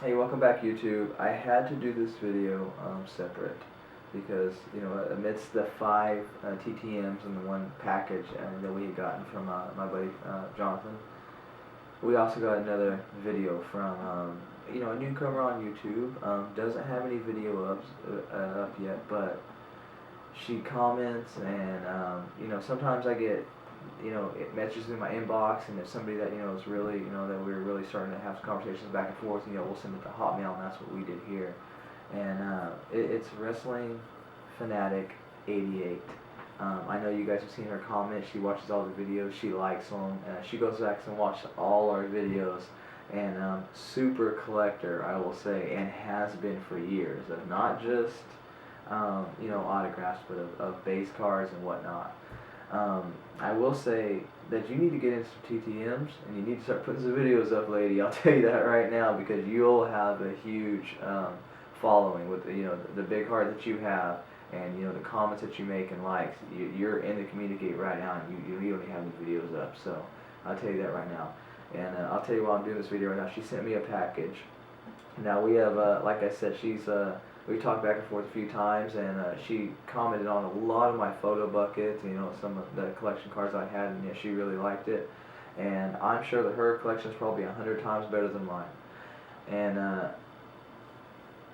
Hey, welcome back YouTube. I had to do this video separate because, amidst the 5 TTMs in the one package that we had gotten from my buddy Jonathan, we also got another video from, a newcomer on YouTube. Doesn't have any video up yet, but she comments and, sometimes I get it messages in my inbox, and if somebody that is really, that we're really starting to have conversations back and forth, we'll send it to Hotmail, and that's what we did here. And it's wrestlingfanatic88. I know you guys have seen her comment. She watches all the videos. She likes them. She goes back and watches all our videos. And super collector, I will say, and has been for years, of not just autographs, but of base cards and whatnot. I will say that you need to get into some TTMs, and you need to start putting some videos up, lady. I'll tell you that right now, because you'll have a huge following with the big heart that you have, and the comments that you make and likes. You're in the community right now, and you don't even have the videos up. So I'll tell you that right now. And I'll tell you while I'm doing this video right now, she sent me a package. Now we have, like I said, we talked back and forth a few times, and she commented on a lot of my photo buckets, some of the collection cards I had, and she really liked it. And I'm sure that her collection is probably 100 times better than mine. And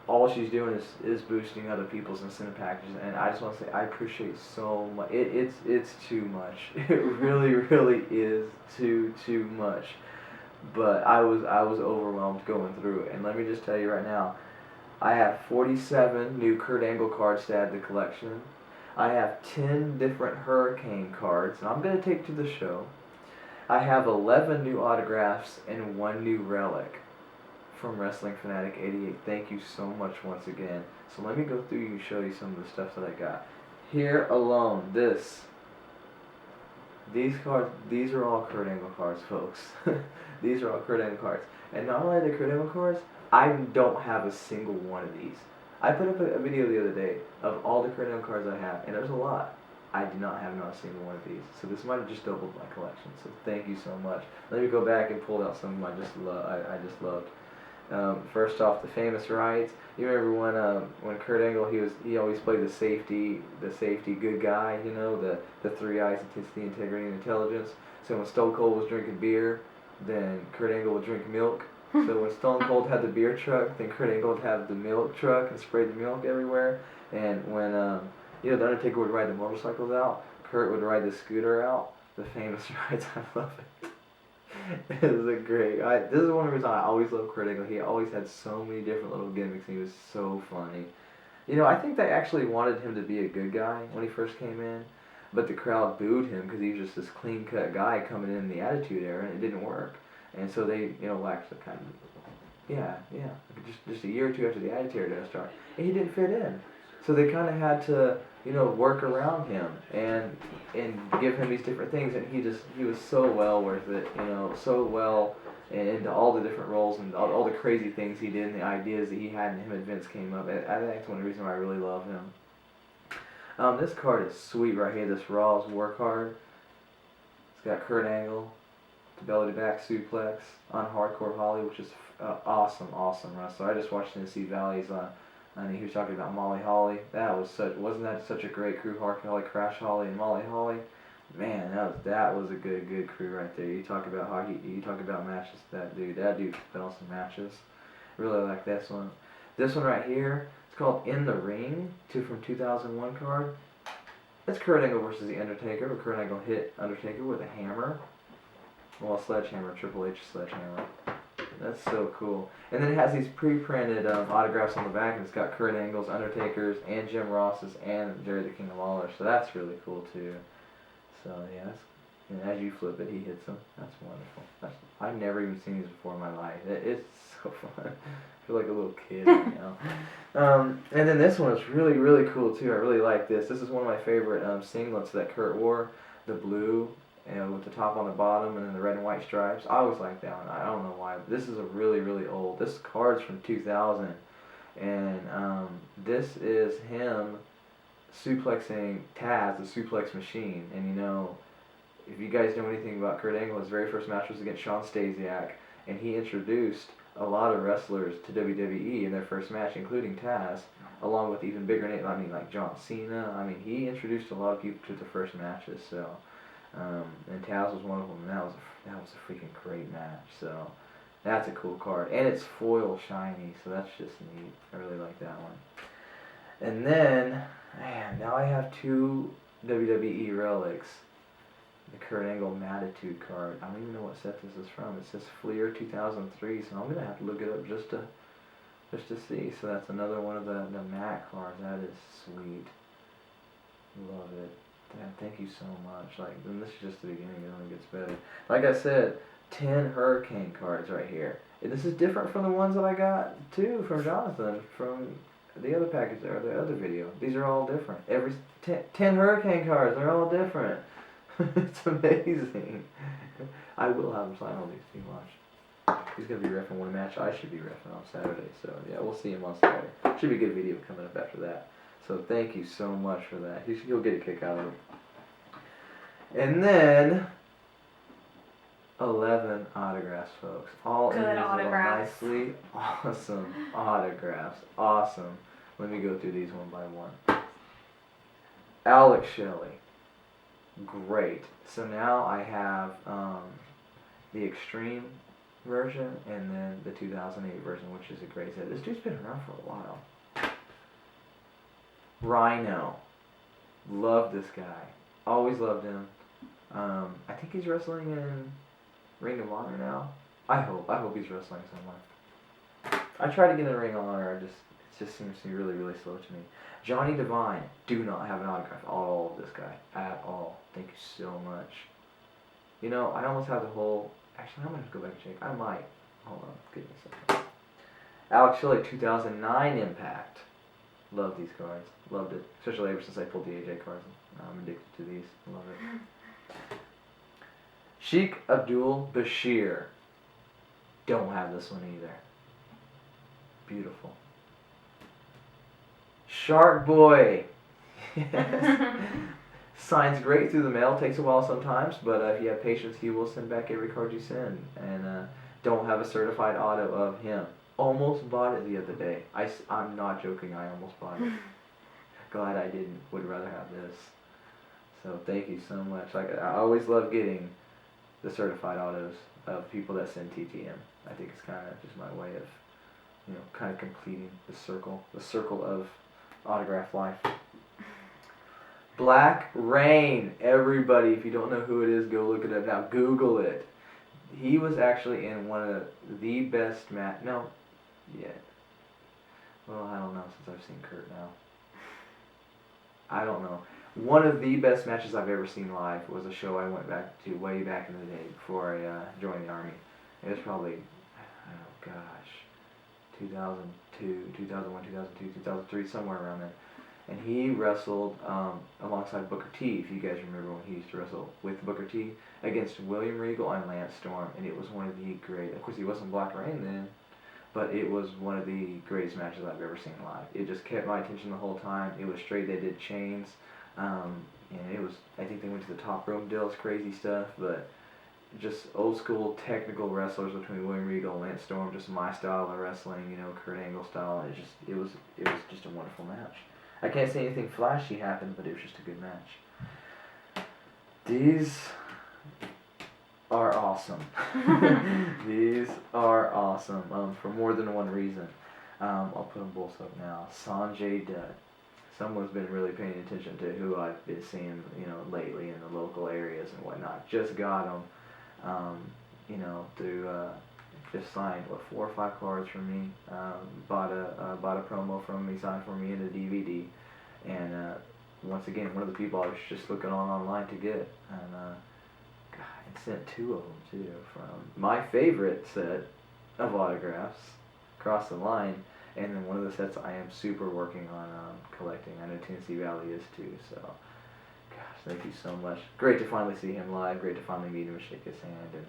all she's doing is boosting other people's incentive packages, and I just want to say I appreciate so much. It's too much. It really, really is too much. But I was overwhelmed going through it, and let me just tell you right now, I have 47 new Kurt Angle cards to add to the collection. I have 10 different Hurricane cards, and I'm going to take to the show. I have 11 new autographs and 1 new relic from wrestlingfanatic88. Thank you so much once again. So let me go through and show you some of the stuff that I got. Here alone, these cards, these are all Kurt Angle cards, folks. These are all Kurt Angle cards. And not only the Kurt Angle cards, I don't have a single one of these. I put up a video the other day of all the Kurt Angle cards I have, and there's a lot. I do not have not a single one of these. So this might have just doubled my collection. So thank you so much. Let me go back and pull out some of them I just loved. First off, the famous rides. You remember when Kurt Angle, he always played the safety good guy, the 3 eyes, intensity, integrity, and intelligence. So when Stone Cold was drinking beer, then Kurt Angle would drink milk. So when Stone Cold had the beer truck, then Kurt Angle would have the milk truck and spray the milk everywhere. And when the Undertaker would ride the motorcycles out, Kurt would ride the scooter out. The famous rides, I love it. It was a great. This is one of the reasons I always loved Kurt Angle. He always had so many different little gimmicks, and he was so funny. I think they actually wanted him to be a good guy when he first came in, but the crowd booed him because he was just this clean-cut guy coming in the Attitude Era, and it didn't work. And so they, waxed the kind of, yeah, just a year or two after the Attitude Era started, and he didn't fit in. So they kind of had to, work around him and give him these different things, and he was so well worth it, so well into all the different roles and all the crazy things he did and the ideas that he had, and him and Vince came up. I think that's one of the reasons why I really love him. This card is sweet right here, this Raw's War card. It's got Kurt Angle, the belly to back suplex on Hardcore Holly, which is awesome wrestler. I just watched Tennessee Valley's and he was talking about Molly Holly. Wasn't that such a great crew? Hardcore Holly, Crash Holly, and Molly Holly. Man, that was a good crew right there. You talk about you talk about matches. That dude's been on some matches. Really like this one. This one right here, it's called In the Ring, from 2001 card. That's Kurt Angle versus the Undertaker, where Kurt Angle hit Undertaker with a hammer. Well, a sledgehammer, Triple H sledgehammer. That's so cool. And then it has these pre-printed autographs on the back, and it's got Kurt Angle's, Undertaker's, and Jim Ross's, and Jerry the King of Lawler. So that's really cool too. So yeah, and as you flip it, he hits them. That's wonderful. I've never even seen these before in my life. It's so fun. I feel like a little kid right now. And then this one is really, really cool too. I really like this. This is one of my favorite singlets that Kurt wore. The blue, with the top on the bottom, and then the red and white stripes. I always like that one. I don't know why. This is a really, really old. This card's from 2000, and this is him suplexing Taz, the suplex machine. And if you guys know anything about Kurt Angle, his very first match was against Shawn Stasiak, and he introduced a lot of wrestlers to WWE in their first match, including Taz, along with even bigger names. I mean, like John Cena. I mean, he introduced a lot of people to the first matches. So, and Taz was one of them. And that was a freaking great match. So, that's a cool card, and it's foil shiny, so that's just neat. I really like that one. And then, man, now I have 2 WWE relics. The Kurt Angle Matitude card. I don't even know what set this is from. It says Fleer 2003, so I'm gonna have to look it up just to see. So that's another one of the Matt cards. That is sweet. Love it. Damn, thank you so much. Like, and this is just the beginning. It only gets better. Like I said, 10 Hurricane cards right here. And this is different from the ones that I got too from Jonathan from the other package or the other video. These are all different. Every 10 Hurricane cards. They're all different. It's amazing. I will have him sign all these. You watch. He's gonna be reffing one match. I should be reffing on Saturday. So yeah, we'll see him on Saturday. Should be a good video coming up after that. So thank you so much for that. He'll get a kick out of it. And then 11 autographs, folks. All good in these autographs. little nicely awesome autographs. Awesome. Let me go through these one by one. Alex Shelley. Great. So now I have the Extreme version and then the 2008 version, which is a great set. This dude's been around for a while. Rhino. Love this guy. Always loved him. I think he's wrestling in Ring of Honor now. I hope he's wrestling somewhere. I try to get in Ring of Honor. It just seems to be really, really slow to me. Johnny Devine. Do not have an autograph at all of this guy. At all. Thank you so much. You know, I almost have the whole... Actually, I'm going to go back and check. I might. Hold on. Give me a second. Alex Shelley, 2009 Impact. Love these cards. Loved it. Especially ever since I pulled the AJ cards. I'm addicted to these. Love it. Sheikh Abdul Bashir. Don't have this one either. Beautiful. Shark Boy. Yes. Signs great through the mail. Takes a while sometimes, but if you have patience, he will send back every card you send. And don't have a certified auto of him. Almost bought it the other day. I'm not joking. I almost bought it. Glad I didn't. Would rather have this. So thank you so much. Like I always love getting the certified autos of people that send TTM. I think it's kind of just my way of, you know, kind of completing the circle of autograph life. Black Rain. Everybody, if you don't know who it is, go look it up now. Google it. He was actually in one of the best Well, I don't know since I've seen Kurt now. I don't know. One of the best matches I've ever seen live was a show I went back to way back in the day before I joined the Army. It was probably, 2002, 2001, 2002, 2003, somewhere around there. And he wrestled alongside Booker T, if you guys remember when he used to wrestle with Booker T, against William Regal and Lance Storm. And it was one of the great, of course he wasn't Black Rain then, but it was one of the greatest matches I've ever seen live. It just kept my attention the whole time. It was straight, they did chains. And it was, I think they went to the top rope deals, crazy stuff, but just old school technical wrestlers between William Regal and Lance Storm, just my style of wrestling, you know, Kurt Angle style. It was just a wonderful match. I can't say anything flashy happened, but it was just a good match. These are awesome. These are awesome, for more than one reason. I'll put them both up now. Sanjay Dutt. Someone's been really paying attention to who I've been seeing, you know, lately in the local areas and whatnot. Just got them, you know, through, just signed, 4 or 5 cards from me. Bought a promo from me, signed for me in a DVD. And once again, one of the people I was just looking online to get. And sent 2 of them too, from my favorite set of autographs, Across the Line. And then one of the sets I am super working on collecting. I know Tennessee Valley is too, so gosh, thank you so much. Great to finally see him live, great to finally meet him and shake his hand, and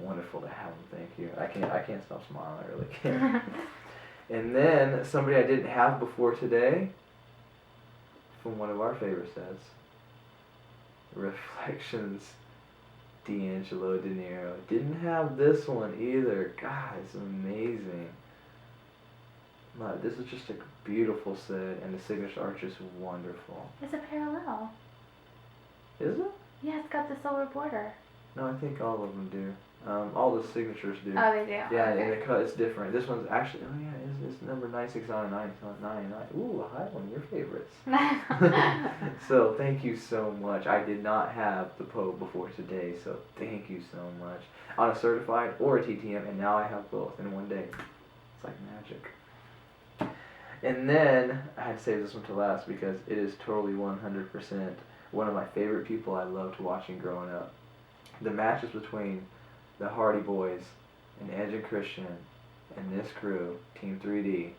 wonderful to have him, thank you. I can't stop smiling, I really can't. And then somebody I didn't have before today, from one of our favorite sets, Reflections D'Angelo De Niro. Didn't have this one either. God, it's amazing. This is just a beautiful set, and the signature arch is wonderful. It's a parallel. Is it? Yeah, it's got the silver border. No, I think all of them do. All the signatures do. Oh, they do? Yeah, okay. and the cut is different. This one's actually, oh yeah, it's number 9699. Ooh, a high one, your favorites. So, thank you so much. I did not have the Pope before today, so thank you so much. On a certified or a TTM, and now I have both in one day. It's like magic. And then, I had to save this one to last because it is totally 100% one of my favorite people I loved watching growing up. The matches between the Hardy Boys and Edge and Christian and this crew, Team 3D,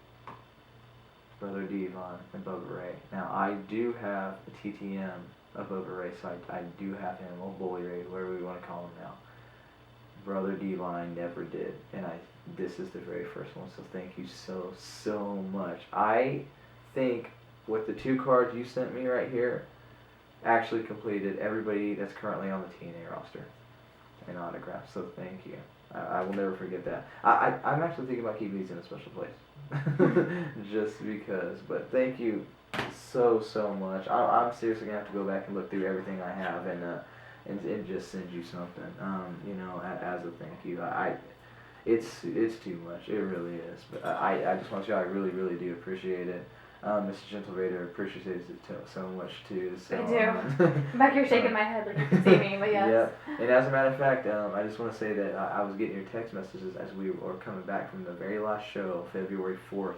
Brother Devon and Bubba Ray. Now, I do have a TTM of Bubba Ray, so I do have him, or Bully Ray, whatever we want to call him now. Brother Devon, I never did, and this is the very first one, so thank you so much. I think with the 2 cards you sent me right here, actually completed everybody that's currently on the TNA roster and autographs, so thank you. I will never forget that. I'm actually thinking about keeping these in a special place. Just because, but thank you so much. I'm seriously going to have to go back and look through everything I have and just send you something, you know, as a thank you. It's too much, it really is, but I just want to say I really do appreciate it. Mr. Gentle Raider appreciates it so much too. So, I do. Back here shaking my head like you can see me, but yes. Yeah, and as a matter of fact, I just want to say that I was getting your text messages as we were coming back from the very last show, February 4th,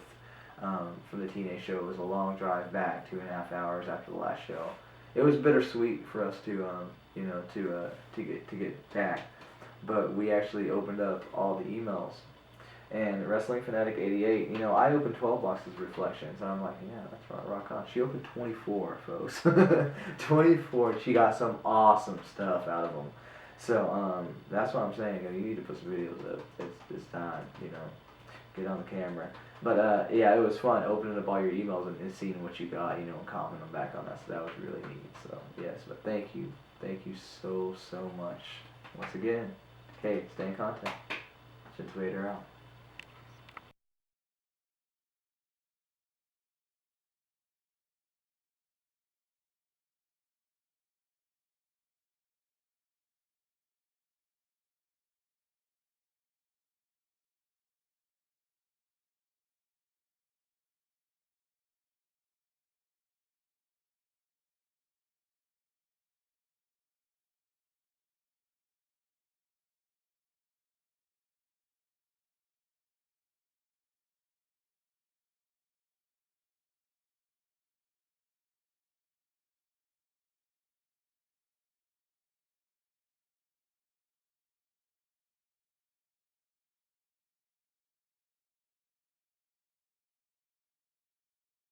from the TNA show. It was a long drive back, 2.5 hours after the last show. It was bittersweet for us to, you know, to get back, but we actually opened up all the emails. And wrestlingfanatic88, you know, I opened 12 boxes of reflections, and I'm like, yeah, that's rock on. She opened 24, folks. 24. She got some awesome stuff out of them. So, that's what I'm saying. You need to put some videos up. It's time, you know, get on the camera. But, yeah, it was fun opening up all your emails and seeing what you got, you know, and commenting back on that. So that was really neat. So, yes, but thank you so much. Once again, okay, stay in contact. Gentle Raider out.